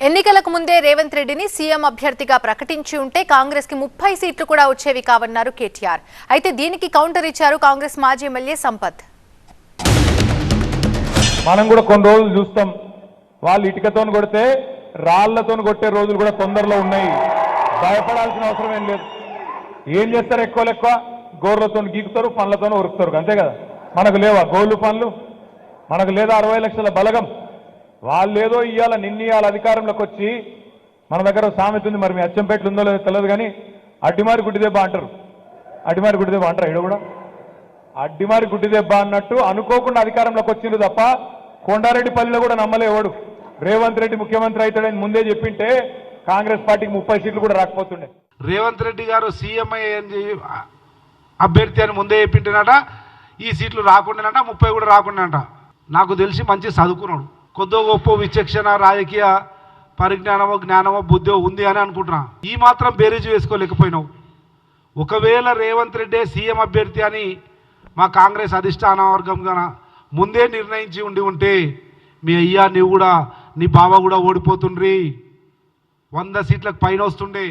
ఎన్నికలకు ముందే రేవంత్ రెడ్డిని సీఎం అభ్యర్థిగా ప్రకటించి ఉంటే కాంగ్రెస్ కి 30 సీట్లు కూడా వచ్చేవి కావన్నారు కేటీఆర్. అయితే దీనికి కౌంటర్ ఇచ్చారు కాంగ్రెస్ మాజీ ఎమ్మెల్యే సంపత్. మనం కూడా కొన్ని రోజులు చూస్తాం, వాళ్ళు ఇటుకతో కొడితే రాళ్లతో కొట్టే రోజులు కూడా తొందరలో ఉన్నాయి. భయపడాల్సిన అవసరం ఏం లేదు. ఏం చేస్తారు? ఎక్కువ గోర్లతో గీకుతారు, పనులతో ఉరుకుతారు, అంతే కదా. మనకు లేవా గోళ్ళు పనులు? మనకు లేదా 60 లక్షల బలగం? వాళ్ళేదో ఇవాళ నిన్నీయాల అధికారంలోకి వచ్చి, మన దగ్గర సామెత ఉంది, మరి మీ అచ్చంపేటలు ఉందో లేదో తెలియదు కానీ అడ్డిమారి గుడ్డిదెబ్బ అంటారు. అడ్డిమారి గుడ్డిదెబ్బ అంటారు ఇక్కడ కూడా. అడ్డిమారి గుడ్డిదెబ్బ అన్నట్టు అనుకోకుండా అధికారంలోకి వచ్చింది తప్ప కొండారెడ్డిపల్లిలో కూడా నమ్మలేవాడు. రేవంత్ రెడ్డి ముఖ్యమంత్రి అవుతాడని ముందే చెప్పింటే కాంగ్రెస్ పార్టీకి 30 సీట్లు కూడా రాకపోతుండే. రేవంత్ రెడ్డి గారు సీఎం అభ్యర్థి అని ముందే చెప్పింటేనట ఈ సీట్లు రాకుండానట, 30 కూడా రాకుండానట. నాకు తెలిసి మంచి చదువుకున్నాడు, కొద్దో గొప్ప విచక్షణ, రాజకీయ పరిజ్ఞానమో జ్ఞానమో బుద్ధో ఉంది అని అనుకుంటున్నా. ఈ మాత్రం బేరీజు వేసుకోలేకపోయినావు. ఒకవేళ రేవంత్ రెడ్డి సీఎం అభ్యర్థి అని మా కాంగ్రెస్ అధిష్టాన వర్గంగా ముందే నిర్ణయించి ఉంటే మీ అయ్యా, నీవు కూడా నీ బావ కూడా ఓడిపోతుండ్రి, 100 సీట్లకు పైన వస్తుండే.